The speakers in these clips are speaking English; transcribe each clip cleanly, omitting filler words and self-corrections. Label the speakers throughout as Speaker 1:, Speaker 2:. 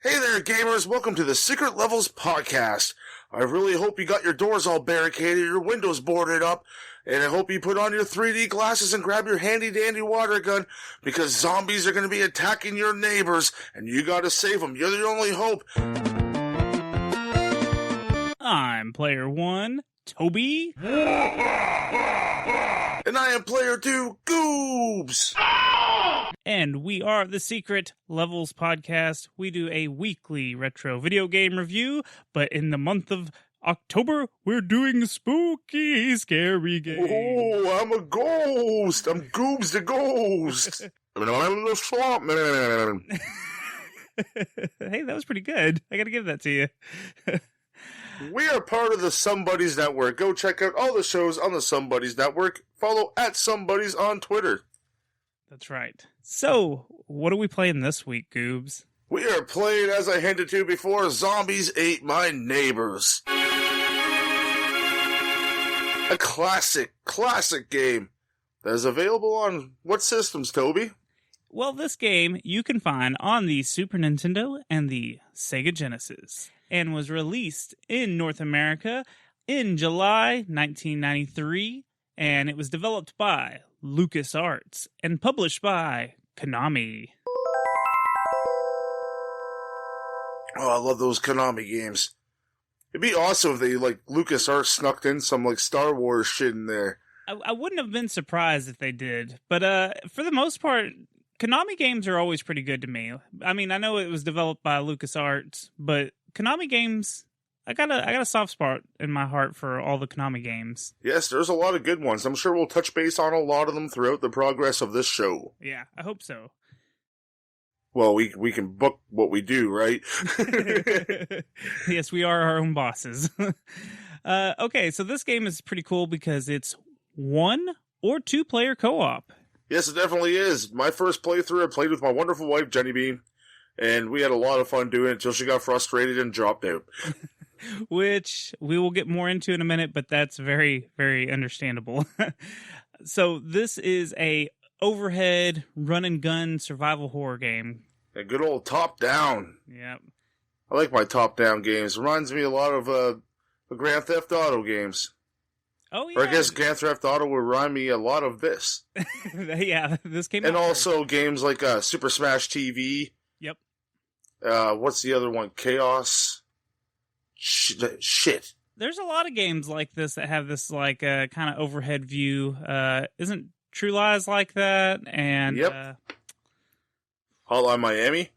Speaker 1: Hey there, gamers. Welcome to the Secret Levels podcast. I really hope you got your doors all barricaded, your windows boarded up, and I hope you put on your 3D glasses and grab your handy-dandy water gun, because zombies are going to be attacking your neighbors, and you got to save them. You're the only hope.
Speaker 2: I'm Player 1, Toby.
Speaker 1: And I am Player 2, Goobs.
Speaker 2: And we are the Secret Levels podcast. We do a weekly retro video game review, but in the month of October, we're doing spooky, scary games.
Speaker 1: Oh, I'm a ghost. I'm Goobs the ghost. I'm the swamp man.
Speaker 2: Hey, that was pretty good. I gotta give that to you.
Speaker 1: We are part of the Somebodies Network. Go check out all the shows on the Somebodies Network. Follow @Somebodies on Twitter.
Speaker 2: That's right. So, what are we playing this week, Goobs?
Speaker 1: We are playing, as I hinted to before, Zombies Ate My Neighbors. A classic game that is available on what systems, Toby?
Speaker 2: Well, this game you can find on the Super Nintendo and the Sega Genesis, and was released in North America in July 1993, and it was developed by LucasArts and published by Konami.
Speaker 1: Oh, I love those Konami games. It'd be awesome if they, LucasArts snuck in some, Star Wars shit in there.
Speaker 2: I wouldn't have been surprised if they did, but for the most part, Konami games are always pretty good to me. I mean, I know it was developed by LucasArts, but Konami games, I got a soft spot in my heart for all the Konami games.
Speaker 1: Yes, there's a lot of good ones. I'm sure we'll touch base on a lot of them throughout the progress of this show.
Speaker 2: Yeah, I hope so.
Speaker 1: Well, we can book what we do, right?
Speaker 2: Yes, we are our own bosses. Okay, so this game is pretty cool because it's 1 or 2 player co-op.
Speaker 1: Yes, it definitely is. My first playthrough, I played with my wonderful wife, Jenny Bean, and we had a lot of fun doing it until she got frustrated and dropped out.
Speaker 2: Which we will get more into in a minute, but that's very, very understandable. So this is a overhead run and gun survival horror game.
Speaker 1: A good old top-down.
Speaker 2: Yep.
Speaker 1: I like my top-down games. Reminds me a lot of the Grand Theft Auto games.
Speaker 2: Oh, yeah.
Speaker 1: Or I guess Grand Theft Auto would remind me a lot of this.
Speaker 2: Yeah, this came out.
Speaker 1: And also games like Super Smash TV.
Speaker 2: Yep.
Speaker 1: What's the other one? Chaos? Shit.
Speaker 2: There's a lot of games like this that have this kind of overhead view. Isn't True Lies like that? And
Speaker 1: yep. Hotline Miami.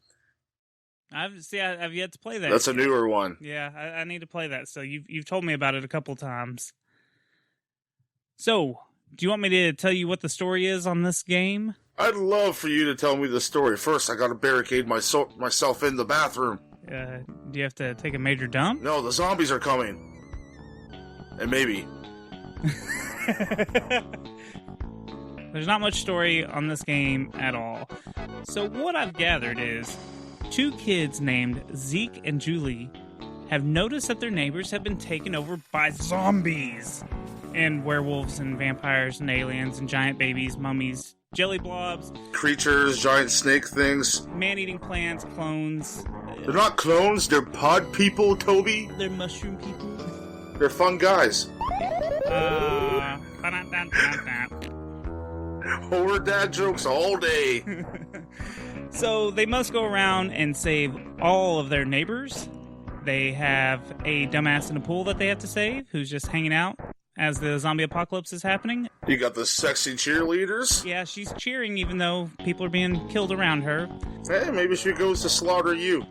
Speaker 2: I've yet to play that.
Speaker 1: That's a newer one.
Speaker 2: Yeah, I need to play that. So you've told me about it a couple times. So, do you want me to tell you what the story is on this game?
Speaker 1: I'd love for you to tell me the story. First, I gotta barricade myself in the bathroom.
Speaker 2: Do you have to take a major dump?
Speaker 1: No, the zombies are coming. And maybe.
Speaker 2: There's not much story on this game at all. So what I've gathered is 2 kids named Zeke and Julie have noticed that their neighbors have been taken over by zombies. And werewolves and vampires and aliens and giant babies, mummies, jelly blobs,
Speaker 1: creatures, giant snake things,
Speaker 2: man-eating plants, clones.
Speaker 1: They're not clones, they're pod people, Toby.
Speaker 2: They're mushroom people.
Speaker 1: They're fun guys. Horror dad jokes all day.
Speaker 2: So they must go around and save all of their neighbors. They have a dumbass in a pool that they have to save, who's just hanging out as the zombie apocalypse is happening.
Speaker 1: You got the sexy cheerleaders.
Speaker 2: Yeah, she's cheering even though people are being killed around her.
Speaker 1: Hey, maybe she goes to slaughter you.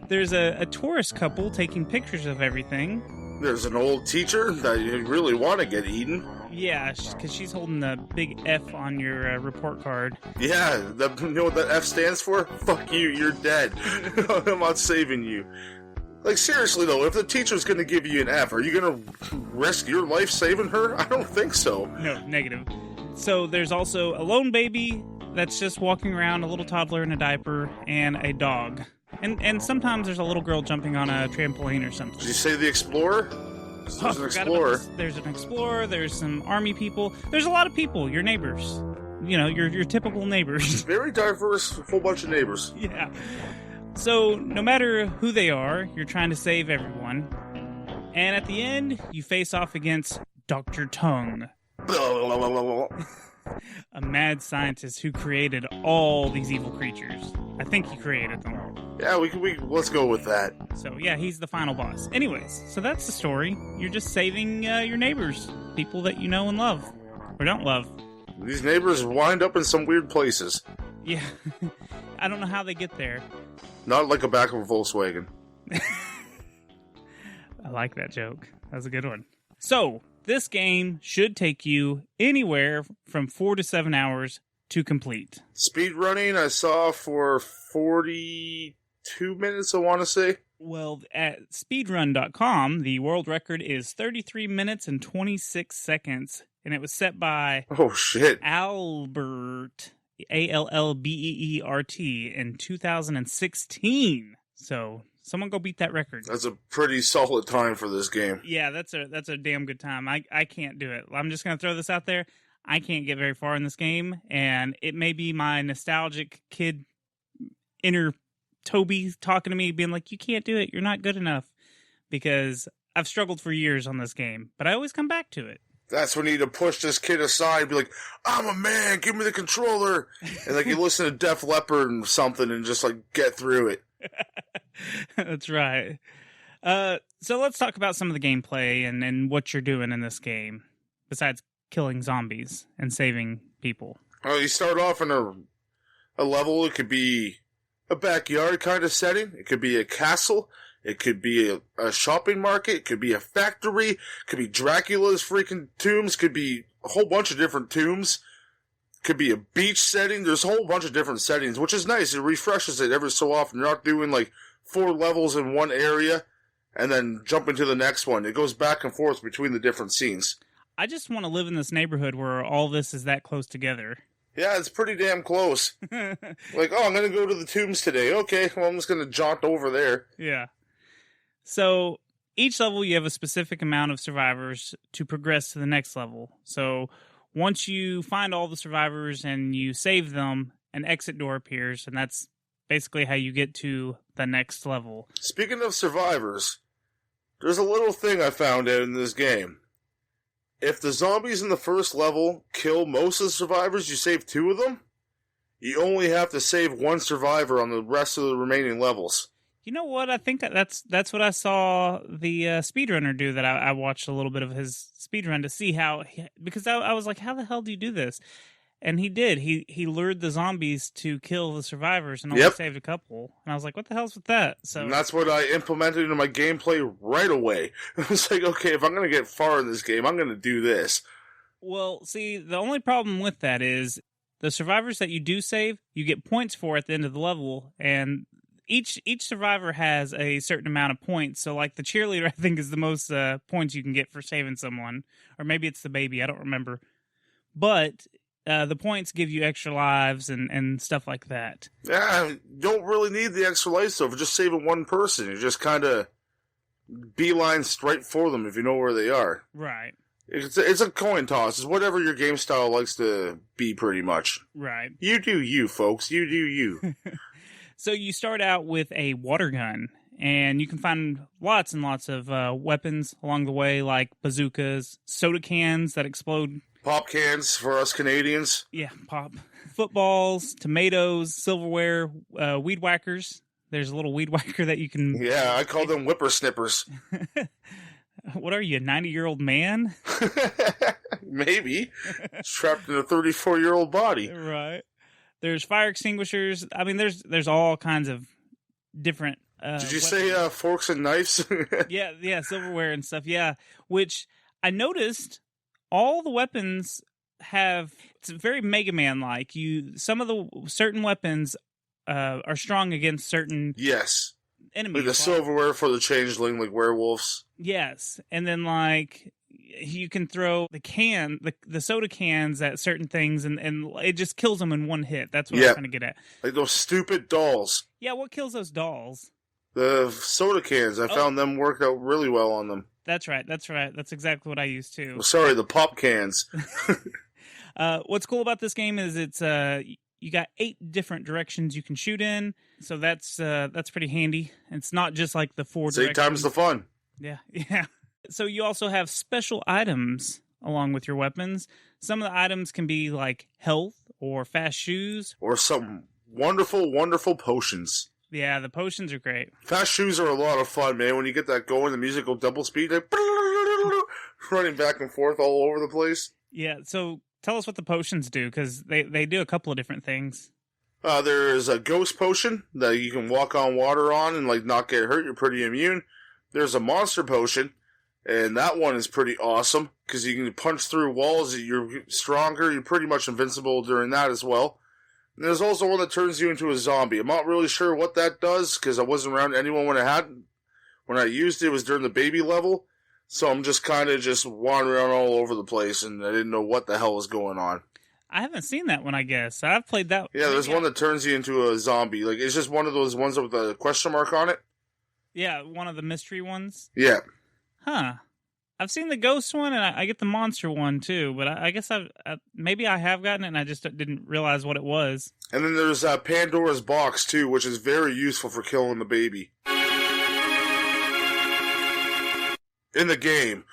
Speaker 2: There's a tourist couple taking pictures of everything.
Speaker 1: There's an old teacher that you really want to get eaten.
Speaker 2: Yeah, because she's holding the big F on your report card.
Speaker 1: Yeah, you know what that F stands for? Fuck you, you're dead. I'm not saving you. Like, seriously, though, if the teacher's going to give you an F, are you going to risk your life saving her? I don't think so.
Speaker 2: No, negative. So there's also a lone baby that's just walking around, a little toddler in a diaper, and a dog. And sometimes there's a little girl jumping on a trampoline or something.
Speaker 1: Did you say the explorer? There's an explorer.
Speaker 2: There's an explorer, there's some army people. There's a lot of people, your neighbors. You know, your typical neighbors.
Speaker 1: Very diverse, whole bunch of neighbors.
Speaker 2: Yeah. So, no matter who they are, you're trying to save everyone. And at the end, you face off against Dr. Tongue, a mad scientist who created all these evil creatures. I think he created them.
Speaker 1: Yeah, we let's go with that.
Speaker 2: So, yeah, he's the final boss. Anyways, so that's the story. You're just saving your neighbors, people that you know and love. Or don't love.
Speaker 1: These neighbors wind up in some weird places.
Speaker 2: Yeah. I don't know how they get there.
Speaker 1: Not like a back of a Volkswagen.
Speaker 2: I like that joke. That was a good one. So, this game should take you anywhere from 4 to 7 hours to complete.
Speaker 1: Speed running, I saw for 42 minutes, I want to say.
Speaker 2: Well, at speedrun.com, the world record is 33 minutes and 26 seconds, and it was set by
Speaker 1: Oh, shit.
Speaker 2: Albert, Allbeert, in 2016. So, someone go beat that record.
Speaker 1: That's a pretty solid time for this game.
Speaker 2: Yeah, that's a damn good time. I can't do it. I'm just going to throw this out there. I can't get very far in this game, and it may be my nostalgic kid inner Toby talking to me, being like, you can't do it. You're not good enough. Because I've struggled for years on this game, but I always come back to it.
Speaker 1: That's when you need to push this kid aside and be like, I'm a man, give me the controller. And like you listen to Def Leppard and something and just like get through it.
Speaker 2: That's right. So let's talk about some of the gameplay and what you're doing in this game, besides killing zombies and saving people.
Speaker 1: Well, you start off in a level. It could be a backyard kind of setting. It could be a castle. It could be a shopping market. It could be a factory. It could be Dracula's freaking tombs. It could be a whole bunch of different tombs. It could be a beach setting. There's a whole bunch of different settings, which is nice. It refreshes it every so often. You're not doing like 4 levels in one area and then jumping to the next one. It goes back and forth between the different scenes.
Speaker 2: I just want to live in this neighborhood where all this is that close together.
Speaker 1: Yeah, it's pretty damn close. Like, oh, I'm going to go to the tombs today. Okay, well, I'm just going to jaunt over there.
Speaker 2: Yeah. So each level you have a specific amount of survivors to progress to the next level. So once you find all the survivors and you save them, an exit door appears, and that's basically how you get to the next level.
Speaker 1: Speaking of survivors, there's a little thing I found out in this game. If the zombies in the first level kill most of the survivors, you save 2 of them, you only have to save 1 survivor on the rest of the remaining levels.
Speaker 2: You know what? I think that's what I saw the speedrunner do. That I watched a little bit of his speedrun to see how, because I was like, how the hell do you do this? And he did. He lured the zombies to kill the survivors and only saved a couple. And I was like, what the hell's with that? So
Speaker 1: and that's what I implemented into my gameplay right away. I was like, okay, if I'm going to get far in this game, I'm going to do this.
Speaker 2: Well, see, the only problem with that is the survivors that you do save, you get points for at the end of the level, and each survivor has a certain amount of points. So, like, the cheerleader, I think, is the most points you can get for saving someone. Or maybe it's the baby, I don't remember. But the points give you extra lives and stuff like that.
Speaker 1: Yeah, you don't really need the extra life, so for just saving 1 person, you just kind of beeline straight for them if you know where they are.
Speaker 2: Right.
Speaker 1: It's a coin toss. It's whatever your game style likes to be, pretty much.
Speaker 2: Right.
Speaker 1: You do you, folks. You do you.
Speaker 2: So you start out with a water gun, and you can find lots and lots of weapons along the way, like bazookas, soda cans that explode.
Speaker 1: Pop cans for us Canadians.
Speaker 2: Yeah, pop. Footballs, tomatoes, silverware, weed whackers. There's a little weed whacker that you can...
Speaker 1: Yeah, I call them whippersnippers.
Speaker 2: What are you, a 90-year-old man?
Speaker 1: Maybe. Trapped in a 34-year-old body.
Speaker 2: Right. There's fire extinguishers. I mean, there's all kinds of different...
Speaker 1: Did you say forks and knives?
Speaker 2: Yeah, silverware and stuff, yeah. Which I noticed all the weapons have... It's very Mega Man-like. Some of the certain weapons are strong against certain...
Speaker 1: Yes.
Speaker 2: enemies.
Speaker 1: Like the silverware for the changeling, like werewolves.
Speaker 2: Yes, and then like you can throw the soda cans at certain things, and it just kills them in one hit. That's what I'm trying to get at.
Speaker 1: Like those stupid dolls.
Speaker 2: Yeah, what kills those dolls?
Speaker 1: The soda cans. I found them worked out really well on them.
Speaker 2: That's right. That's exactly what I used too.
Speaker 1: Oh, sorry, the pop cans.
Speaker 2: What's cool about this game is it's you got 8 different directions you can shoot in, so that's pretty handy. It's not just like the 4 directions.
Speaker 1: 8 times the fun.
Speaker 2: Yeah. So you also have special items along with your weapons. Some of the items can be like health or fast shoes.
Speaker 1: Or some wonderful, wonderful potions.
Speaker 2: Yeah, the potions are great.
Speaker 1: Fast shoes are a lot of fun, man. When you get that going, the music will double speed, like, running back and forth all over the place.
Speaker 2: Yeah, so tell us what the potions do, because they do a couple of different things.
Speaker 1: There is a ghost potion that you can walk on water on and like not get hurt. You're pretty immune. There's a monster potion, and that one is pretty awesome because you can punch through walls. You're stronger. You're pretty much invincible during that as well. And there's also one that turns you into a zombie. I'm not really sure what that does because I wasn't around anyone when I used it. It was during the baby level, so I'm just kind of just wandering around all over the place, and I didn't know what the hell was going on.
Speaker 2: I haven't seen that one, I guess. I've played that.
Speaker 1: Yeah, there's one that turns you into a zombie. Like, it's just one of those ones with a question mark on it.
Speaker 2: Yeah, one of the mystery ones.
Speaker 1: Yeah.
Speaker 2: Huh. I've seen the ghost one, and I get the monster one, too. But I guess maybe I have gotten it, and I just didn't realize what it was.
Speaker 1: And then there's Pandora's Box, too, which is very useful for killing the baby. In the game.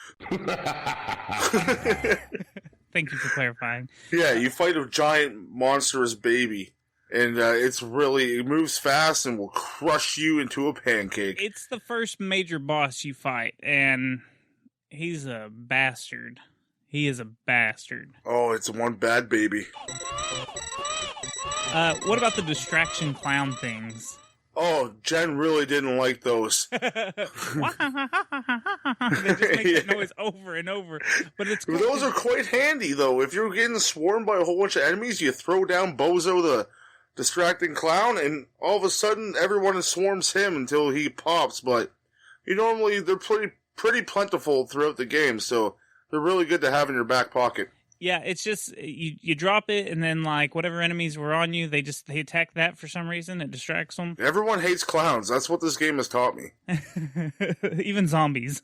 Speaker 2: Thank you for clarifying.
Speaker 1: Yeah, you fight a giant monstrous baby. And it moves fast and will crush you into a pancake.
Speaker 2: It's the first major boss you fight, and he's a bastard. He is a bastard.
Speaker 1: Oh, it's one bad baby.
Speaker 2: What about the distraction clown things?
Speaker 1: Oh, Jen really didn't like those.
Speaker 2: They just make that noise over and over. But it's cool.
Speaker 1: Those are quite handy, though. If you're getting swarmed by a whole bunch of enemies, you throw down Bozo the distracting clown, and all of a sudden everyone swarms him until he pops. But they're pretty plentiful throughout the game, so they're really good to have in your back pocket.
Speaker 2: Yeah, it's just you drop it, and then like whatever enemies were on you, they attack that for some reason. It distracts them.
Speaker 1: Everyone hates clowns. That's what this game has taught me.
Speaker 2: Even zombies.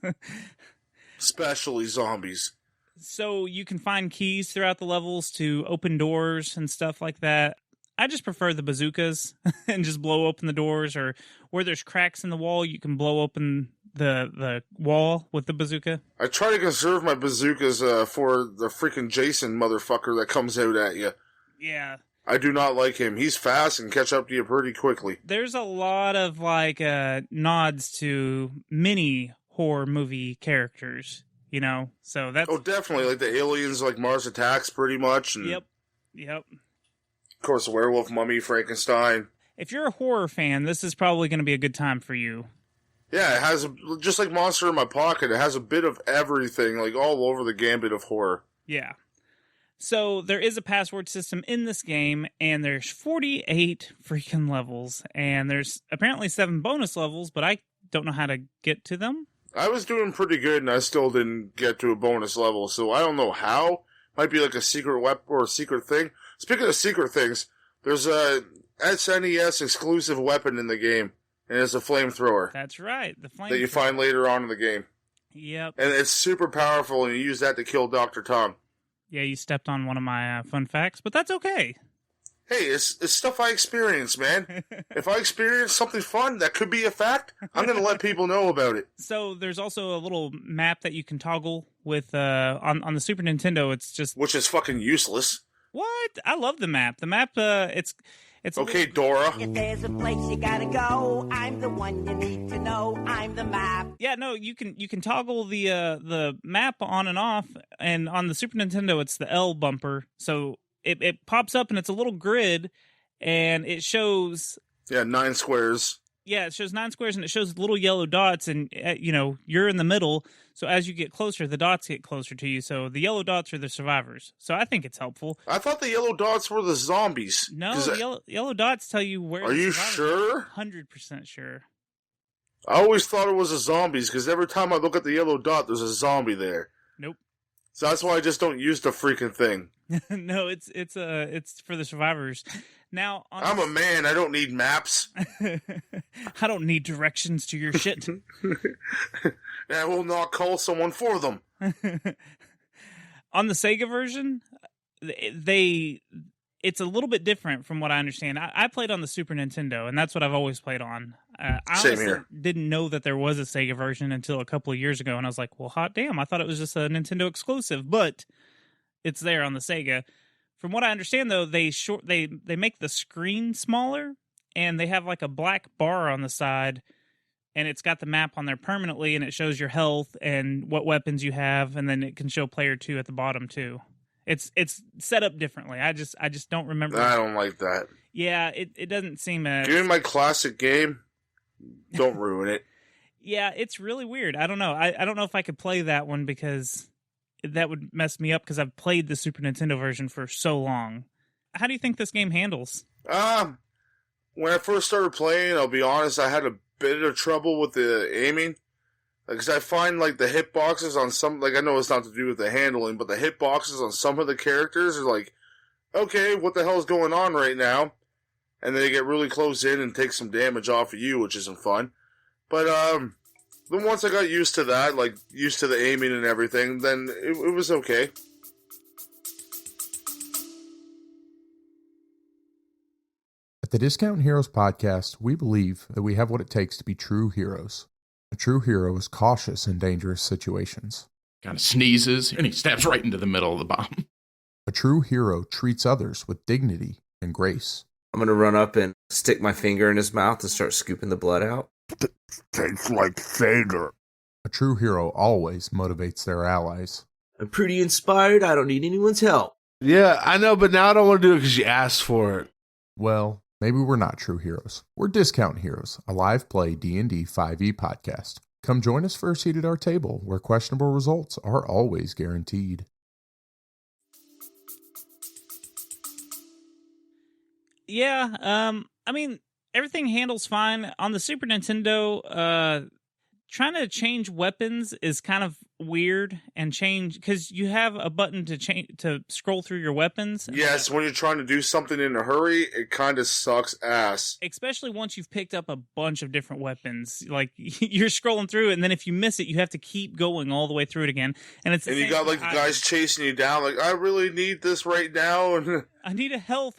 Speaker 1: Especially zombies.
Speaker 2: So you can find keys throughout the levels to open doors and stuff like that. I just prefer the bazookas and just blow open the doors, or where there's cracks in the wall, you can blow open the wall with the bazooka. I
Speaker 1: try to conserve my bazookas for the freaking Jason motherfucker that comes out at you.
Speaker 2: Yeah.
Speaker 1: I do not like him. He's fast and catch up to you pretty quickly.
Speaker 2: There's a lot of like nods to mini horror movie characters, so that's...
Speaker 1: Oh, definitely. Like the aliens, like Mars Attacks, pretty much. And
Speaker 2: Yep.
Speaker 1: Of course, Werewolf, Mummy, Frankenstein.
Speaker 2: If you're a horror fan, this is probably going to be a good time for you.
Speaker 1: Yeah, it has, just like Monster in My Pocket, it has a bit of everything, like all over the gambit of horror.
Speaker 2: Yeah. So there is a password system in this game, and there's 48 freaking levels, and there's apparently 7 bonus levels, but I don't know how to get to them.
Speaker 1: I was doing pretty good, and I still didn't get to a bonus level, so I don't know how. Might be like a secret weapon or a secret thing. Speaking of secret things, there's a SNES exclusive weapon in the game, and it's a flamethrower.
Speaker 2: That's right, the flamethrower.
Speaker 1: That you find later on in the game.
Speaker 2: Yep.
Speaker 1: And it's super powerful, and you use that to kill Dr. Tongue.
Speaker 2: Yeah, you stepped on one of my fun facts, but that's okay.
Speaker 1: Hey, it's stuff I experience, man. If I experience something fun that could be a fact, I'm going to let people know about it.
Speaker 2: So there's also a little map that you can toggle with on the Super Nintendo. It's just...
Speaker 1: Which is fucking useless.
Speaker 2: What? I love the map. The map, it's
Speaker 1: okay, Dora.
Speaker 3: If there's a place you gotta go, I'm the one you need to know. I'm the map.
Speaker 2: Yeah, no, you can toggle the map on and off, and on the Super Nintendo, it's the L bumper. So it pops up, and it's a little grid, and it shows...
Speaker 1: Yeah, 9 squares.
Speaker 2: Yeah, it shows 9 squares, and it shows little yellow dots, and, you're in the middle, so as you get closer, the dots get closer to you, so the yellow dots are the survivors. So I think it's helpful.
Speaker 1: I thought the yellow dots were the zombies.
Speaker 2: No, yellow dots tell you where...
Speaker 1: Are you sure?
Speaker 2: 100% sure.
Speaker 1: I always thought it was the zombies, because every time I look at the yellow dot, there's a zombie there.
Speaker 2: Nope.
Speaker 1: So that's why I just don't use the freaking thing.
Speaker 2: No, it's for the survivors. Now,
Speaker 1: I'm a man. I don't need maps.
Speaker 2: I don't need directions to your shit.
Speaker 1: I will not call someone for them.
Speaker 2: On the Sega version, it's a little bit different from what I understand. I played on the Super Nintendo, and that's what I've always played on. I
Speaker 1: Same
Speaker 2: honestly
Speaker 1: here.
Speaker 2: didn't know that there was a Sega version until a couple of years ago, and I was like, well, hot damn, I thought it was just a Nintendo exclusive, but it's there on the Sega. From what I understand, though, they make the screen smaller, and they have like a black bar on the side, and it's got the map on there permanently, and it shows your health and what weapons you have, and then it can show player 2 at the bottom too. It's set up differently. I just don't remember.
Speaker 1: I don't like that.
Speaker 2: Yeah, it doesn't seem as...
Speaker 1: Give me my classic game. Don't ruin it.
Speaker 2: Yeah, it's really weird. I don't know. I don't know if I could play that one because that would mess me up because I've played the Super Nintendo version for so long. How do you think this game handles?
Speaker 1: When I first started playing, I'll be honest, I had a bit of trouble with the aiming. Because I find, like, the hitboxes on some... Like, I know it's not to do with the handling, but the hitboxes on some of the characters are like, okay, what the hell's going on right now? And then they get really close in and take some damage off of you, which isn't fun. But, then once I got used to that, like, used to the aiming and everything, then it was okay.
Speaker 4: At the Discount Heroes podcast, we believe that we have what it takes to be true heroes. A true hero is cautious in dangerous situations.
Speaker 5: Kind of sneezes, and he stabs right into the middle of the bomb.
Speaker 4: A true hero treats others with dignity and grace.
Speaker 6: I'm going to run up and stick my finger in his mouth and start scooping the blood out.
Speaker 1: Tastes like Vader.
Speaker 4: A true hero always motivates their allies.
Speaker 6: I'm pretty inspired. I don't need anyone's help.
Speaker 7: Yeah, I know, but now I don't want to do it because you asked for it.
Speaker 4: Well, maybe we're not true heroes. We're Discount Heroes, a live play D&D 5e podcast. Come join us for a seat at our table, where questionable results are always guaranteed.
Speaker 2: Yeah, I mean, everything handles fine. On the Super Nintendo, trying to change weapons is kind of weird and change because you have a button to scroll through your weapons.
Speaker 1: Yes, when you're trying to do something in a hurry, it kind of sucks ass.
Speaker 2: Especially once you've picked up a bunch of different weapons. Like, you're scrolling through, and then if you miss it, you have to keep going all the way through it again. And
Speaker 1: you got, like, the guys chasing you down, like, I really need this right now. And
Speaker 2: I need a health,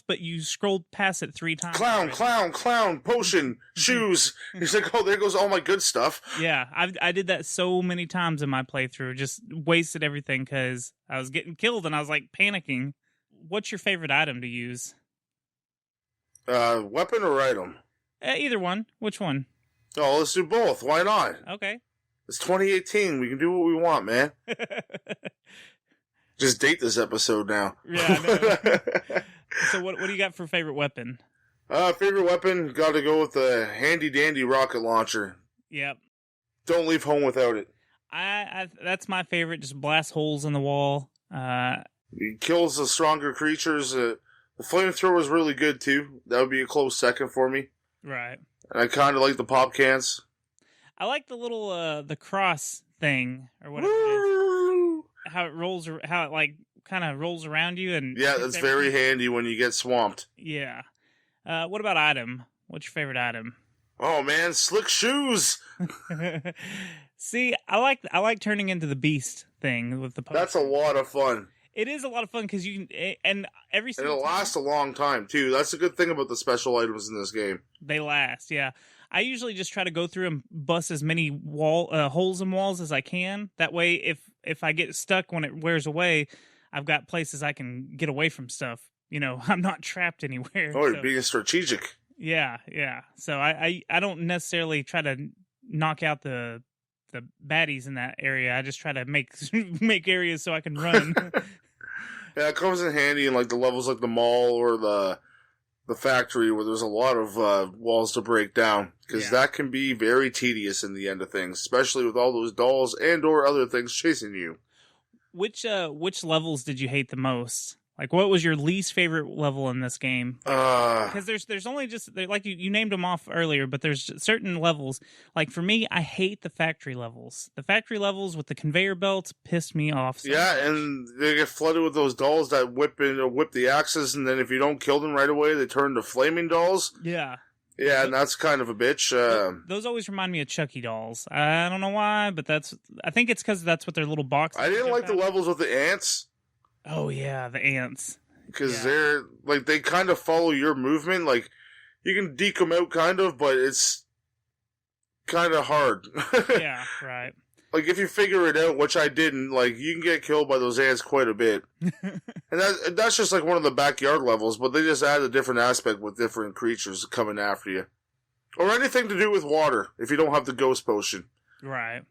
Speaker 2: but you scrolled past it 3 times.
Speaker 1: Clown, potion, shoes. He's like, oh, there goes all my good stuff.
Speaker 2: Yeah, I did that so many times in my playthrough. Just wasted everything because I was getting killed and I was like panicking. What's your favorite item to use?
Speaker 1: Weapon or item?
Speaker 2: Either one. Which one?
Speaker 1: Oh, let's do both. Why not?
Speaker 2: Okay.
Speaker 1: It's 2018. We can do what we want, man. Just date this episode now.
Speaker 2: Yeah, I know. So what do you got for favorite weapon?
Speaker 1: Favorite weapon, got to go with the handy-dandy rocket launcher.
Speaker 2: Yep.
Speaker 1: Don't leave home without it.
Speaker 2: I that's my favorite. Just blast holes in the wall.
Speaker 1: It kills the stronger creatures. The flamethrower is really good, too. That would be a close second for me.
Speaker 2: Right.
Speaker 1: And I kind of like the pop cans.
Speaker 2: I like the little, the cross thing, or whatever it is. How it like kind of rolls around you and
Speaker 1: yeah, that's very handy when you get swamped.
Speaker 2: Yeah. What about item? What's your favorite item?
Speaker 1: Oh man, slick shoes.
Speaker 2: See, I like turning into the beast thing with the potion.
Speaker 1: That's a lot of fun.
Speaker 2: It is a lot of fun because you can, and every single
Speaker 1: it'll last a long time too. That's a good thing about the special items in this game.
Speaker 2: They last, yeah. I usually just try to go through and bust as many holes in walls as I can. That way, if I get stuck when it wears away, I've got places I can get away from stuff. You know, I'm not trapped anywhere.
Speaker 1: Oh, you're being strategic.
Speaker 2: Yeah. So I don't necessarily try to knock out the baddies in that area. I just try to make areas so I can run.
Speaker 1: Yeah, it comes in handy in like the levels like the mall or the factory where there's a lot of walls to break down, because that can be very tedious in the end of things, especially with all those dolls and or other things chasing you.
Speaker 2: Which levels did you hate the most? Like, what was your least favorite level in this game? Because there's only just like you named them off earlier, but there's certain levels. Like for me, I hate the factory levels. The factory levels with the conveyor belts pissed me off. So much.
Speaker 1: and they get flooded with those dolls that whip the axes, and then if you don't kill them right away, they turn to flaming dolls.
Speaker 2: Yeah.
Speaker 1: Yeah, and that's kind of a bitch.
Speaker 2: Those always remind me of Chucky dolls. I don't know why, but I think it's because that's what their little boxes.
Speaker 1: I didn't like the levels with the ants.
Speaker 2: Oh yeah, the ants.
Speaker 1: Because they're like they kind of follow your movement. Like you can deke them out, kind of, but it's kind of hard.
Speaker 2: Yeah, right.
Speaker 1: Like if you figure it out, which I didn't, like you can get killed by those ants quite a bit. And that's just like one of the backyard levels, but they just add a different aspect with different creatures coming after you, or anything to do with water if you don't have the ghost potion.
Speaker 2: Right.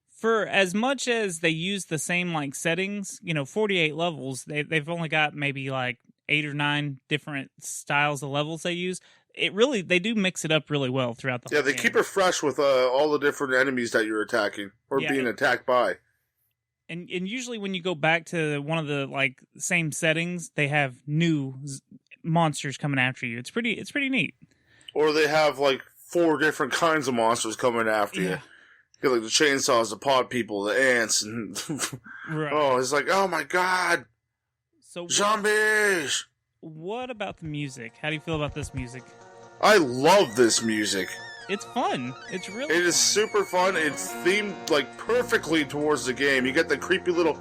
Speaker 2: For as much as they use the same like settings, 48 levels, they've only got maybe like 8 or 9 different styles of levels they use. They do mix it up really well throughout the whole
Speaker 1: they
Speaker 2: game.
Speaker 1: keep it fresh with all the different enemies that you're attacking or being attacked by.
Speaker 2: And usually when you go back to one of the like same settings, they have new monsters coming after you. It's pretty neat.
Speaker 1: Or they have like 4 different kinds of monsters coming after you. You get like the chainsaws, the pod people, the ants, and
Speaker 2: Right.
Speaker 1: Oh, it's like, oh my god,
Speaker 2: So
Speaker 1: zombies!
Speaker 2: What about the music? How do you feel about this music?
Speaker 1: I love this music.
Speaker 2: It's fun. It's really
Speaker 1: It
Speaker 2: fun.
Speaker 1: is super fun. It's themed like perfectly towards the game. You get the creepy little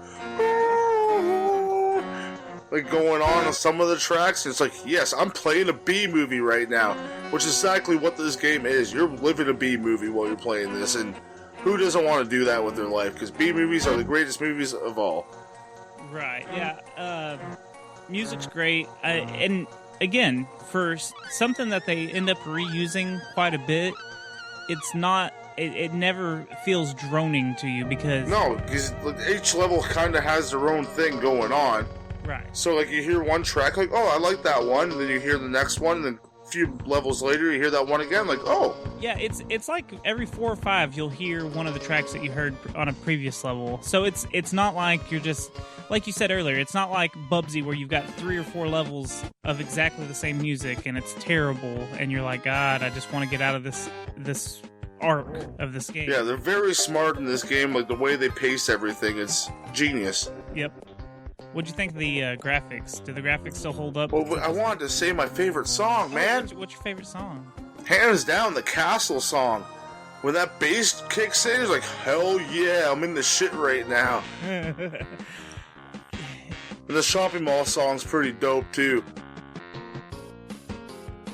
Speaker 1: like going on some of the tracks. It's like, yes, I'm playing a B movie right now, which is exactly what this game is. You're living a B movie while you're playing this, and who doesn't want to do that with their life? Because B movies are the greatest movies of all.
Speaker 2: Right, yeah. Music's great. And again, for something that they end up reusing quite a bit, it's not... It never feels droning to you because...
Speaker 1: No, because each level kind of has their own thing going on.
Speaker 2: Right.
Speaker 1: So, like, you hear one track, like, oh, I like that one, and then you hear the next one, and then a few levels later, you hear that one again, like, oh.
Speaker 2: Yeah, it's like every 4 or 5, you'll hear one of the tracks that you heard on a previous level. So it's not like you're just, like you said earlier, it's not like Bubsy where you've got 3 or 4 levels of exactly the same music, and it's terrible, and you're like, God, I just want to get out of this arc of this game.
Speaker 1: Yeah, they're very smart in this game, like, the way they pace everything, it's genius.
Speaker 2: Yep. What'd you think of the graphics? Do the graphics still hold up?
Speaker 1: Well, I wanted to say my favorite song, man.
Speaker 2: What's your favorite song?
Speaker 1: Hands down, the Castle song. When that bass kicks in, it's like, hell yeah, I'm in the shit right now. And the shopping mall song's pretty dope, too.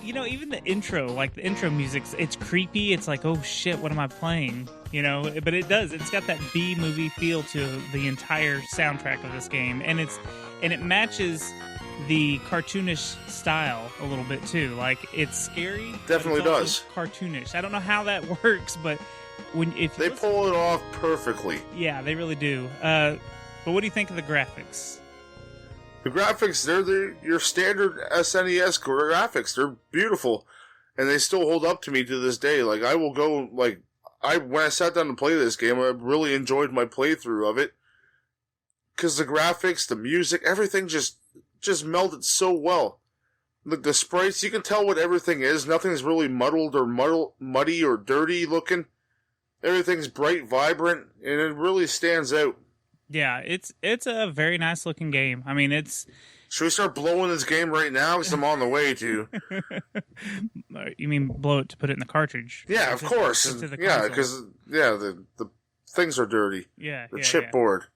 Speaker 2: Even the intro, like the intro music, it's creepy. It's like, oh shit, what am I playing? But it does. It's got that B movie feel to the entire soundtrack of this game, and it matches the cartoonish style a little bit too. Like it's scary.
Speaker 1: Definitely
Speaker 2: but it's
Speaker 1: does.
Speaker 2: also cartoonish. I don't know how that works, but if
Speaker 1: they pull it off perfectly.
Speaker 2: Yeah, they really do. But what do you think of the graphics?
Speaker 1: The graphics, they're your standard SNES graphics. They're beautiful, and they still hold up to me to this day. Like I will go like. When I sat down to play this game, I really enjoyed my playthrough of it. Because the graphics, the music, everything just melded so well. The sprites, you can tell what everything is. Nothing's really muddled or muddy or dirty looking. Everything's bright, vibrant, and it really stands out.
Speaker 2: Yeah, it's a very nice looking game. I mean, it's...
Speaker 1: Should we start blowing this game right now? Because I'm on the way to.
Speaker 2: You mean blow it to put it in the cartridge?
Speaker 1: Yeah, of course. Yeah, because the things are dirty.
Speaker 2: Yeah,
Speaker 1: the chipboard.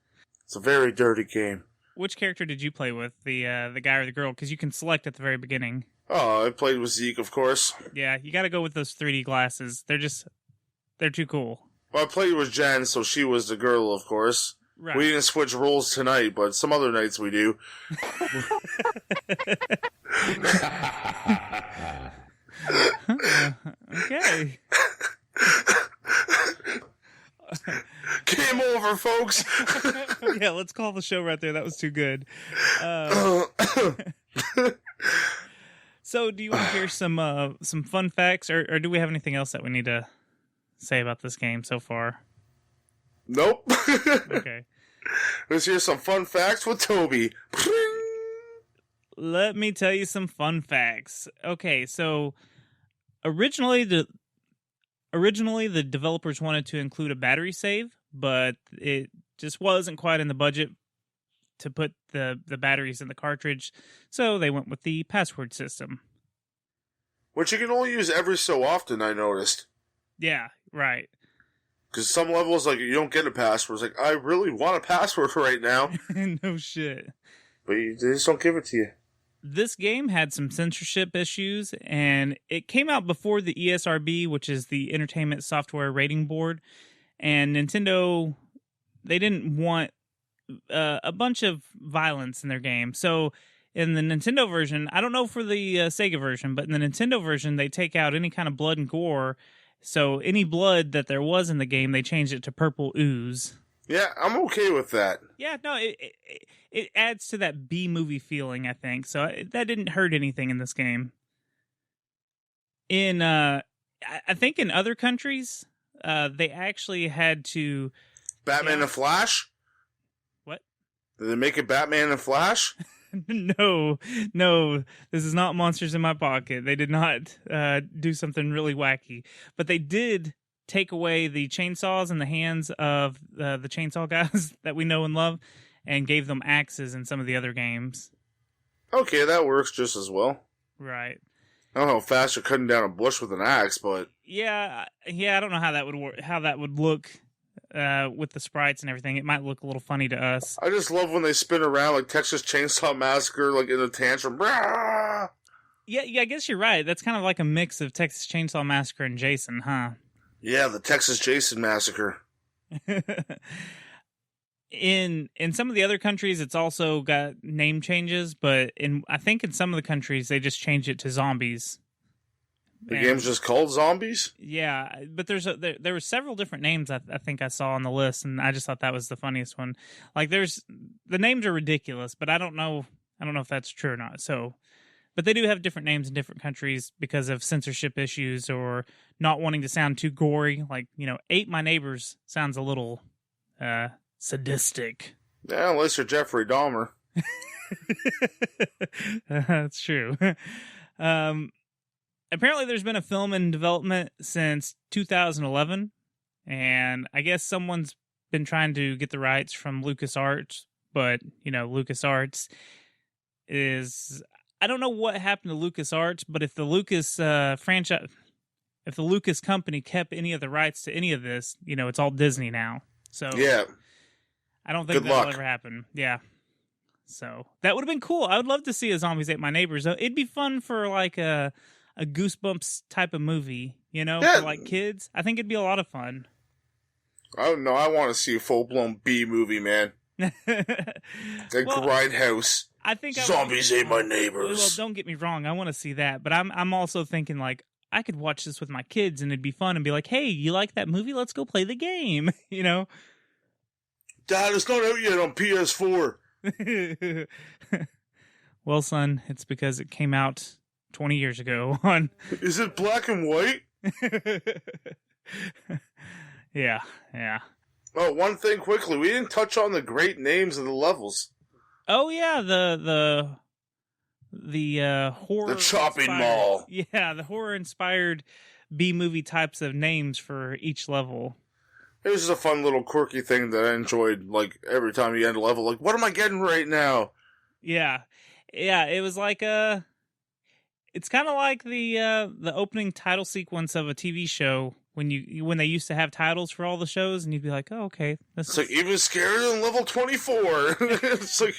Speaker 1: It's a very dirty game.
Speaker 2: Which character did you play with? The guy or the girl? Because you can select at the very beginning.
Speaker 1: Oh, I played with Zeke, of course.
Speaker 2: Yeah, you got to go with those 3D glasses. They're too cool.
Speaker 1: Well, I played with Jen, so she was the girl, of course.
Speaker 2: Right.
Speaker 1: We didn't switch roles tonight, but some other nights we do.
Speaker 2: Okay.
Speaker 1: Game over, folks.
Speaker 2: Yeah, let's call the show right there. That was too good. So, do you want to hear some fun facts, or do we have anything else that we need to say about this game so far?
Speaker 1: Nope.
Speaker 2: Okay.
Speaker 1: Let's hear some fun facts with Toby.
Speaker 2: let me tell you some fun facts. Okay, so originally the developers wanted to include a battery save, but it just wasn't quite in the budget to put the batteries in the cartridge, so they went with the password system.
Speaker 1: Which you can only use every so often, I noticed.
Speaker 2: Yeah, right.
Speaker 1: Because some levels, like, you don't get a password. It's like, I really want a password right now.
Speaker 2: No shit.
Speaker 1: But they just don't give it to you.
Speaker 2: This game had some censorship issues, and it came out before the ESRB, which is the Entertainment Software Rating Board, and Nintendo, they didn't want a bunch of violence in their game. So in the Nintendo version, I don't know for the Sega version, but in the Nintendo version, they take out any kind of blood and gore. So any blood that there was in the game, they changed it to purple ooze.
Speaker 1: Yeah, I'm okay with that.
Speaker 2: Yeah, no, it adds to that B-movie feeling, I think. So that didn't hurt anything in this game. I think in other countries, they actually had to...
Speaker 1: Batman and Flash?
Speaker 2: What?
Speaker 1: Did they make it Batman and Flash?
Speaker 2: No, this is not Monsters in My Pocket. They did not do something really wacky. But they did take away the chainsaws in the hands of the chainsaw guys that we know and love and gave them axes in some of the other games.
Speaker 1: Okay, that works just as well.
Speaker 2: Right.
Speaker 1: I don't know how fast you're cutting down a bush with an axe, but...
Speaker 2: Yeah, I don't know how that would work, how that would look with the sprites and everything. It might look a little funny to us.
Speaker 1: I just love when they spin around like Texas Chainsaw Massacre, like in a tantrum. Rah!
Speaker 2: Yeah, I guess you're right. That's kind of like a mix of Texas Chainsaw Massacre and Jason, huh?
Speaker 1: Yeah, the Texas Jason Massacre.
Speaker 2: In some of the other countries, it's also got name changes, but I think in some of the countries, they just changed it to zombies.
Speaker 1: The game's just called Zombies?
Speaker 2: Yeah, but there were several different names I think I saw on the list, and I just thought that was the funniest one. Like, the names are ridiculous, but I don't know if that's true or not. So, but they do have different names in different countries because of censorship issues or not wanting to sound too gory. Like, Ate My Neighbors sounds a little sadistic.
Speaker 1: Yeah, unless you're Jeffrey Dahmer.
Speaker 2: That's true. Apparently there's been a film in development since 2011, and I guess someone's been trying to get the rights from LucasArts, but, LucasArts is... I don't know what happened to LucasArts, but if the Lucas franchise... If the Lucas company kept any of the rights to any of this, it's all Disney now. So
Speaker 1: yeah,
Speaker 2: I don't think
Speaker 1: Good
Speaker 2: that'll
Speaker 1: luck.
Speaker 2: ever happen. Yeah. So that would have been cool. I would love to see a Zombies Ate My Neighbors. It'd be fun for like a Goosebumps type of movie,
Speaker 1: Yeah.
Speaker 2: for like kids. I think it'd be a lot of fun.
Speaker 1: I don't know. I want to see a full-blown B movie, man. Like Grindhouse.
Speaker 2: I think
Speaker 1: Zombies Ate My Neighbors.
Speaker 2: Well, don't get me wrong. I want to see that, but I'm also thinking like I could watch this with my kids and it'd be fun and be like, hey, you like that movie? Let's go play the game.
Speaker 1: Dad, it's not out yet on PS4.
Speaker 2: Well, son, it's because it came out 20 years ago on...
Speaker 1: Is it black and white?
Speaker 2: Yeah.
Speaker 1: Oh, one thing quickly. We didn't touch on the great names of the levels.
Speaker 2: Oh, yeah, the horror...
Speaker 1: The Chopping Mall.
Speaker 2: Yeah, the horror-inspired B-movie types of names for each level.
Speaker 1: It was just a fun little quirky thing that I enjoyed, like, every time you end a level. Like, what am I getting right now?
Speaker 2: Yeah, it was like it's kind of like the opening title sequence of a TV show when they used to have titles for all the shows, and you'd be like, oh, okay.
Speaker 1: It's like even scarier than level 24. It's like,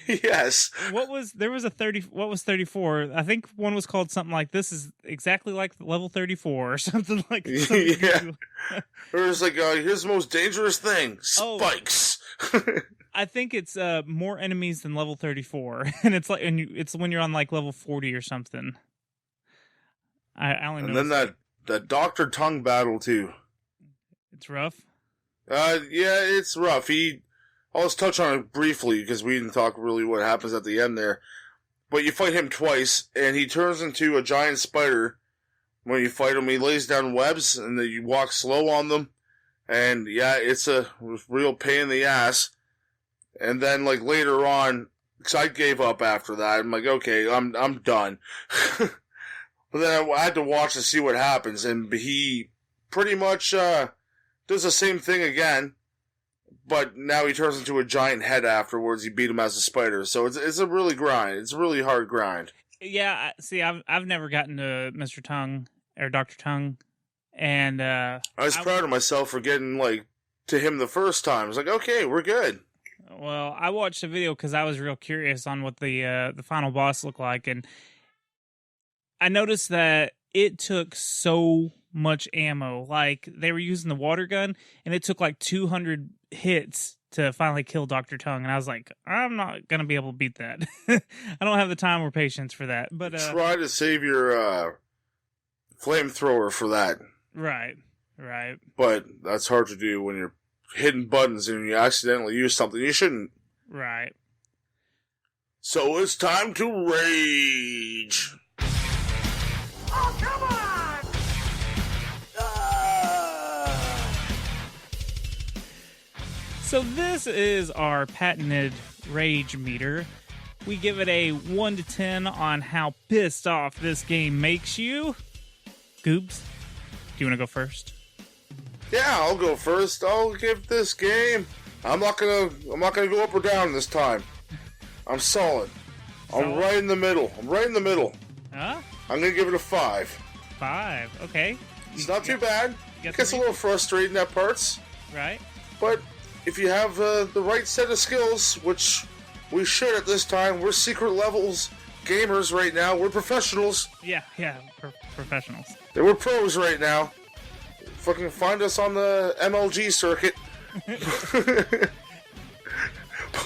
Speaker 1: yes.
Speaker 2: What was 34? I think one was called something like "This is exactly like level 34" or something like that.
Speaker 1: Yeah. Or it's like, here's the most dangerous thing: spikes.
Speaker 2: I think it's more enemies than level 34, and it's like, it's when you're on like level 40 or something. I only know.
Speaker 1: And then that Dr. Tongue battle too.
Speaker 2: It's rough.
Speaker 1: Yeah, it's rough. I'll just touch on it briefly because we didn't talk really what happens at the end there. But you fight him twice, and he turns into a giant spider. When you fight him, he lays down webs, and then you walk slow on them. And yeah, it's a real pain in the ass. And then, like, later on, because I gave up after that. I'm like, okay, I'm done. But then I had to watch to see what happens, and he pretty much does the same thing again, but now he turns into a giant head afterwards. You beat him as a spider, so it's a really grind. It's a really hard grind.
Speaker 2: Yeah, see, I've never gotten to Mr. Tongue or Dr. Tongue, and
Speaker 1: I was proud of myself for getting to him the first time. I was like, okay, we're good.
Speaker 2: Well, I watched a video because I was real curious on what the final boss looked like, and I noticed that it took so much ammo. Like, they were using the water gun, and it took 200 hits to finally kill Dr. Tongue, and I was like, I'm not going to be able to beat that. I don't have the time or patience for that. But
Speaker 1: try to save your flamethrower for that.
Speaker 2: Right.
Speaker 1: But that's hard to do when you're hitting buttons and you accidentally use something you shouldn't.
Speaker 2: Right.
Speaker 1: So it's time to rage.
Speaker 3: Oh, come on!
Speaker 2: So this is our patented rage meter. We give it a 1 to 10 on how pissed off this game makes you. Goobs, do you want to go first?
Speaker 1: Yeah, I'll go first. I'll give this game. I'm not gonna go up or down this time. I'm solid. I'm right in the middle.
Speaker 2: Huh?
Speaker 1: I'm gonna give it a 5.
Speaker 2: 5. Okay.
Speaker 1: It's not too bad.
Speaker 2: You
Speaker 1: It gets a little frustrating at parts,
Speaker 2: right.
Speaker 1: but if you have the right set of skills, which we should at this time, we're secret levels gamers right now. We're professionals.
Speaker 2: Yeah. Professionals.
Speaker 1: We're pros right now. Fucking find us on the MLG circuit.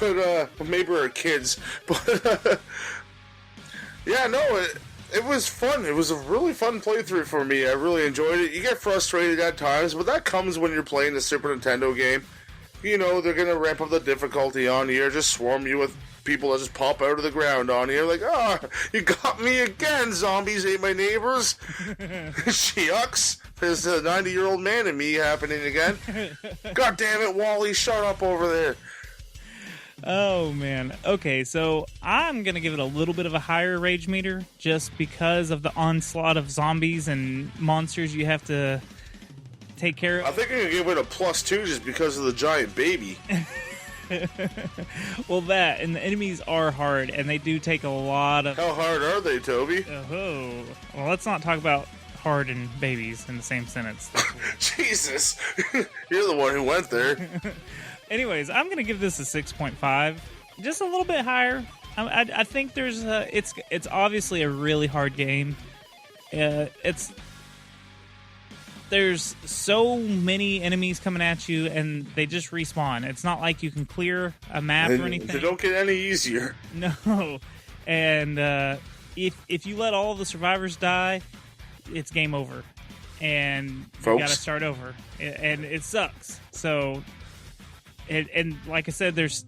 Speaker 1: But maybe we're kids. But yeah, no, it was fun. It was a really fun playthrough for me. I really enjoyed it. You get frustrated at times, but that comes when you're playing the Super Nintendo game. You know, they're gonna ramp up the difficulty on you, just swarm you with people that just pop out of the ground on you. Like, you got me again, zombies ain't my neighbors. Shucks. There's the 90-year-old man in me happening again. God damn it, Wally, shut up over there.
Speaker 2: Oh, man. Okay, so I'm going to give it a little bit of a higher rage meter just because of the onslaught of zombies and monsters you have to take care of.
Speaker 1: I think I'm going to give it a +2 just because of the giant baby.
Speaker 2: Well, that, and the enemies are hard, and they do take a lot of...
Speaker 1: How hard are they, Toby?
Speaker 2: Oh, well, let's not talk about hard and babies in the same sentence.
Speaker 1: Jesus. You're the one who went there.
Speaker 2: Anyways, I'm going to give this a 6.5. Just a little bit higher. I think there's it's obviously a really hard game. There's so many enemies coming at you, and they just respawn. It's not like you can clear a map or anything.
Speaker 1: They don't get any easier.
Speaker 2: No. And if you let all of the survivors die, it's game over. And
Speaker 1: Folks.
Speaker 2: you gotta start over. And it sucks. So, and like I said, there's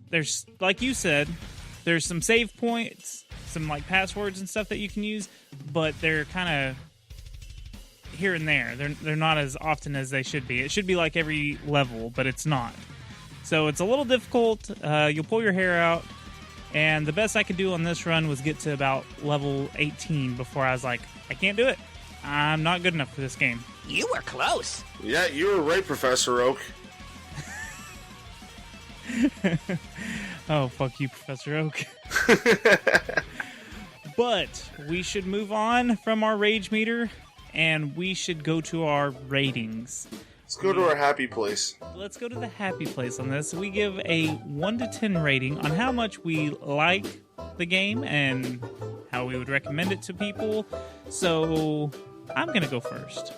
Speaker 2: like you said, there's some save points, some passwords and stuff that you can use, but they're kind of here and there. They're not as often as they should be. It should be like every level, but it's not. So it's a little difficult. You'll pull your hair out. And the best I could do on this run was get to about level 18 before I was like, I can't do it. I'm not good enough for this game.
Speaker 3: You were close.
Speaker 1: Yeah, you were right, Professor Oak.
Speaker 2: Oh, fuck you, Professor Oak. But we should move on from our rage meter, and we should go to our ratings.
Speaker 1: Let's go to our happy place.
Speaker 2: Let's go to the happy place on this. We give a 1 to 10 rating on how much we like the game and how we would recommend it to people. So I'm going to go first.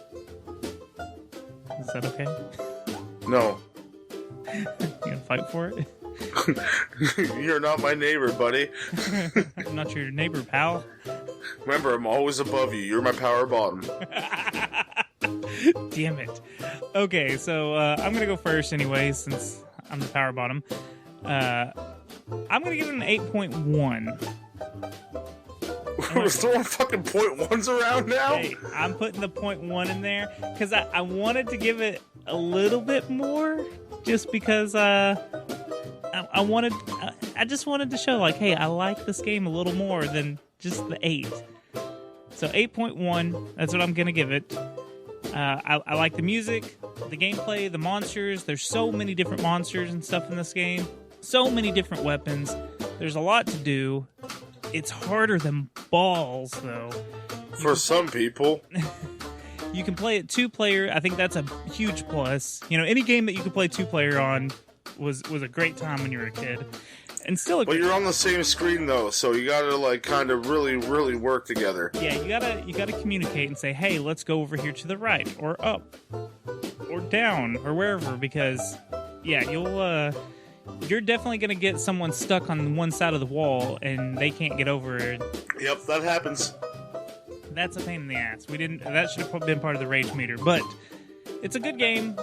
Speaker 2: Is that okay?
Speaker 1: No.
Speaker 2: You going to fight for it?
Speaker 1: You're not my neighbor, buddy.
Speaker 2: I'm not your neighbor, pal.
Speaker 1: Remember, I'm always above you. You're my power bottom.
Speaker 2: Damn it. Okay, so I'm going to go first anyway, since I'm the power bottom. I'm going to give it an 8.1.
Speaker 1: We're throwing fucking .1s around now?
Speaker 2: Hey, I'm putting the 0.1 in there because I wanted to give it a little bit more just because, I I just wanted to show, like, hey, I like this game a little more than just the 8. So 8.1, that's what I'm going to give it. I like the music, the gameplay, the monsters. There's so many different monsters and stuff in this game. So many different weapons. There's a lot to do. It's harder than balls, though.
Speaker 1: For some people.
Speaker 2: You can play it 2-player. I think that's a huge plus. You know, any game that you could play 2-player on was a great time when you were a kid. And still,
Speaker 1: But you're on the same screen though, so you gotta like kind of really, really work together.
Speaker 2: Yeah, you gotta communicate and say, hey, let's go over here to the right or up or down or wherever, because yeah, you're definitely gonna get someone stuck on one side of the wall and they can't get over it.
Speaker 1: Yep, that happens.
Speaker 2: That's a pain in the ass. That should have been part of the rage meter, but it's a good game.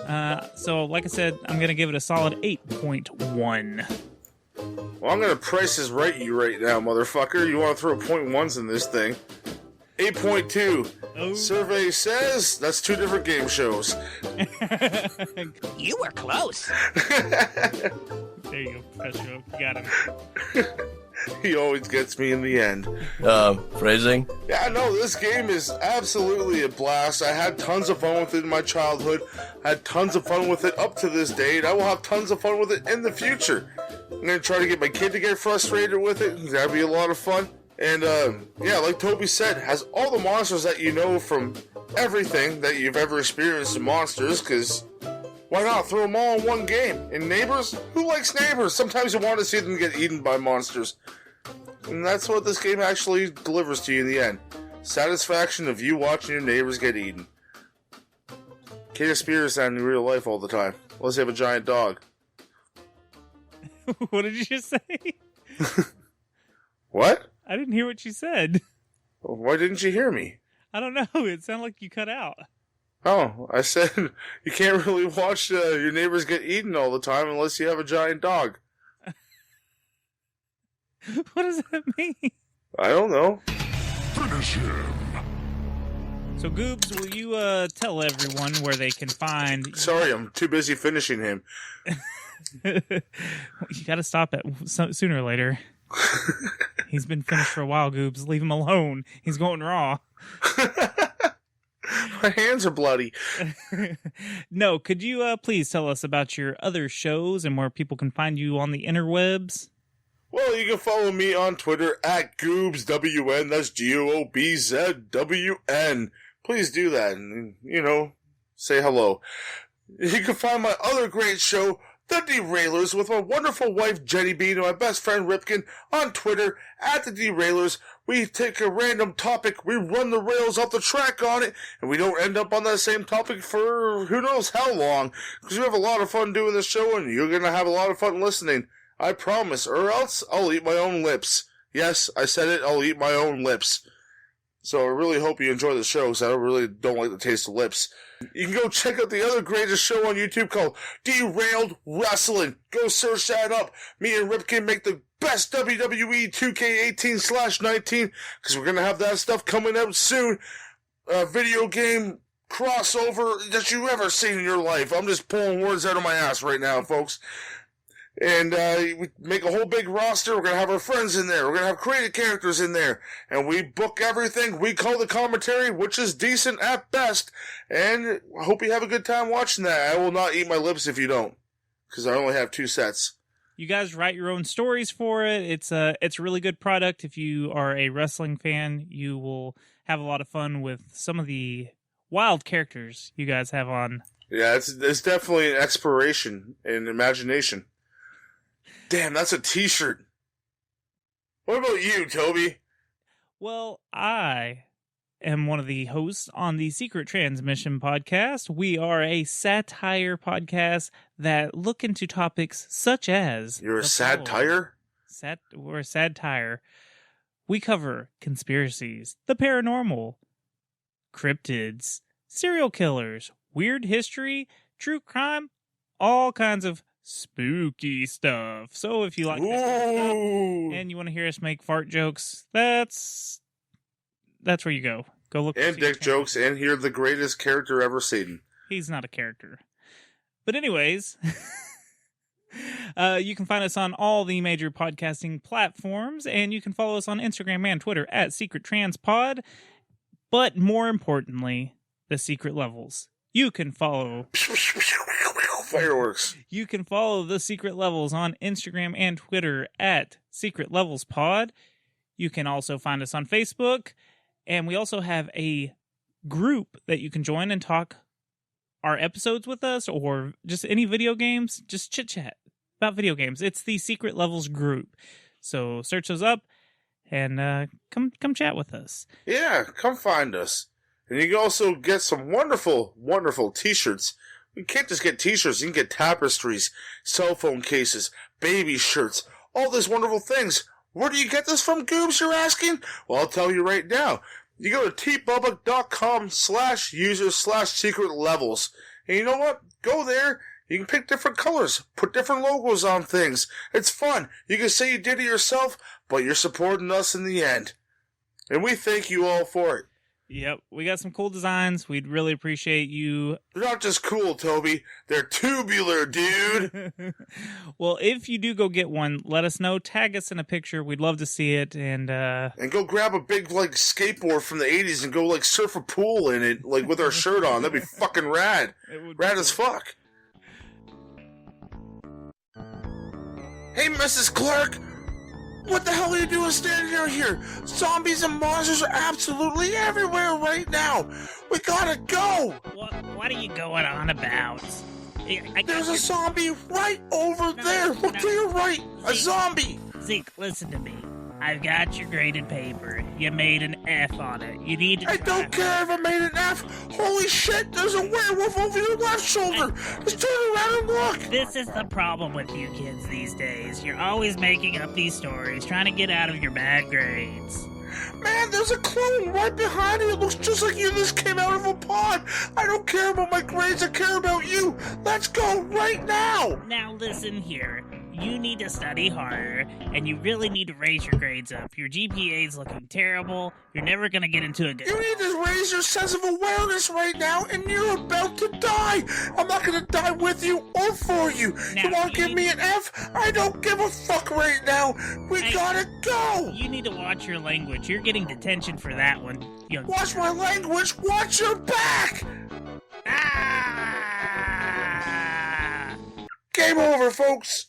Speaker 2: So like I said, I'm gonna give it a solid 8.1.
Speaker 1: Well, I'm gonna price this right you right now, motherfucker. You want to throw .1s in this thing? 8.2.
Speaker 2: Oh.
Speaker 1: Survey says that's 2 different game shows.
Speaker 3: You were close.
Speaker 2: There you go, Professor Oak. You got him.
Speaker 1: He always gets me in the end.
Speaker 8: Phrasing?
Speaker 1: Yeah, no, this game is absolutely a blast. I had tons of fun with it in my childhood. I had tons of fun with it up to this date. I will have tons of fun with it in the future. I'm going to try to get my kid to get frustrated with it. That'd be a lot of fun. And, yeah, like Toby said, has all the monsters that you know from everything that you've ever experienced in monsters, because why not throw them all in one game? And neighbors? Who likes neighbors? Sometimes you want to see them get eaten by monsters. And that's what this game actually delivers to you in the end. Satisfaction of you watching your neighbors get eaten. Can't experience that in real life all the time. Unless you have a giant dog.
Speaker 2: What did you just say?
Speaker 1: What?
Speaker 2: I didn't hear what you said.
Speaker 1: Why didn't you hear me?
Speaker 2: I don't know. It sounded like you cut out.
Speaker 1: Oh, I said you can't really watch your neighbors get eaten all the time unless you have a giant dog.
Speaker 2: What does that mean?
Speaker 1: I don't know.
Speaker 9: Finish him.
Speaker 2: So, Goobs, will you tell everyone where they can find...
Speaker 1: Sorry, I'm too busy finishing him.
Speaker 2: You gotta stop it sooner or later. He's been finished for a while, Goobs. Leave him alone. He's going raw.
Speaker 1: My hands are bloody.
Speaker 2: No, could you please tell us about your other shows and where people can find you on the interwebs?
Speaker 1: Well, you can follow me on Twitter at GoobsWN. That's GOBZWN. Please do that and, say hello. You can find my other great show, The Derailers, with my wonderful wife Jenny Bean and my best friend Ripkin on Twitter at The Derailers. We take a random topic, we run the rails off the track on it, and we don't end up on that same topic for who knows how long, because we have a lot of fun doing this show, and you're going to have a lot of fun listening. I promise, or else I'll eat my own lips. Yes, I said it, I'll eat my own lips. So I really hope you enjoy the show, because I really don't like the taste of lips. You can go check out the other greatest show on YouTube called Derailed Wrestling. Go search that up. Me and Ripkin make the best WWE 2K18/19, because we're going to have that stuff coming out soon. Video game crossover that you ever seen in your life. I'm just pulling words out of my ass right now, folks. And we make a whole big roster. We're going to have our friends in there. We're going to have creative characters in there. And we book everything. We call the commentary, which is decent at best. And I hope you have a good time watching that. I will not eat my lips if you don't, because I only have 2 sets.
Speaker 2: You guys write your own stories for it. It's a really good product. If you are a wrestling fan, you will have a lot of fun with some of the wild characters you guys have on.
Speaker 1: Yeah, it's definitely an exploration and imagination. Damn, that's a t-shirt. What about you, Toby?
Speaker 2: Well, I am one of the hosts on the Secret Transmission podcast. We are a satire podcast that look into topics such as...
Speaker 1: You're a sad tire?
Speaker 2: We're a sad tire. We cover conspiracies, the paranormal, cryptids, serial killers, weird history, true crime, all kinds of spooky stuff. So if you like that kind of stuff and you want to hear us make fart jokes, that's where you go. Go look.
Speaker 1: And dick jokes, and hear the greatest character ever seen.
Speaker 2: He's not a character. But anyways, You can find us on all the major podcasting platforms, and you can follow us on Instagram and Twitter at Secret Trans Pod. But more importantly, the secret levels. You can follow
Speaker 1: Fireworks.
Speaker 2: You can follow the secret levels on Instagram and Twitter at Secret Levels Pod. You can also find us on Facebook, and we also have a group that you can join and talk our episodes with us, or just any video games. Just chit chat about video games. It's the Secret Levels group. So search those up and come chat with us.
Speaker 1: Yeah, come find us. And you can also get some wonderful, wonderful t-shirts. You can't just get t-shirts. You can get tapestries, cell phone cases, baby shirts, all these wonderful things. Where do you get this from, Goobs, you're asking? Well, I'll tell you right now. You go to tpublic.com/user/secret levels. And you know what? Go there. You can pick different colors, put different logos on things. It's fun. You can say you did it yourself, but you're supporting us in the end. And we thank you all for it.
Speaker 2: Yep, we got some cool designs. We'd really appreciate you.
Speaker 1: They're not just cool, Toby. They're tubular, dude.
Speaker 2: Well, if you do go get one, let us know. Tag us in a picture. We'd love to see it. And
Speaker 1: go grab a big, skateboard from the 80s and go, surf a pool in it, with our shirt on. That'd be fucking rad. Rad as fuck. Hey, Mrs. Clark. What the hell are you doing standing out here? Zombies and monsters are absolutely everywhere right now. We gotta go.
Speaker 8: What are you going on about?
Speaker 1: There's a zombie right over there. Look to your right. A zombie.
Speaker 8: Zeke, listen to me. I've got your graded paper. You made an F on it. You need to
Speaker 1: I don't care if I made an F. Holy shit, there's a werewolf over your left shoulder. Just turn around and look.
Speaker 8: This is the problem with you kids these days. You're always making up these stories, trying to get out of your bad grades.
Speaker 1: Man, there's a clone right behind you. It looks just like you. This came out of a pod. I don't care about my grades. I care about you. Let's go right now.
Speaker 8: Now listen here. You need to study harder, and you really need to raise your grades up. Your GPA is looking terrible. You're never going to get into a good...
Speaker 1: You need to raise your sense of awareness right now, and you're about to die. I'm not going to die with you or for you.
Speaker 8: Now,
Speaker 1: you want to give me an F? I don't give a fuck right now. We gotta go.
Speaker 8: You need to watch your language. You're getting detention for that one.
Speaker 1: Watch my language. Watch your back.
Speaker 8: Ah!
Speaker 1: Game over, folks.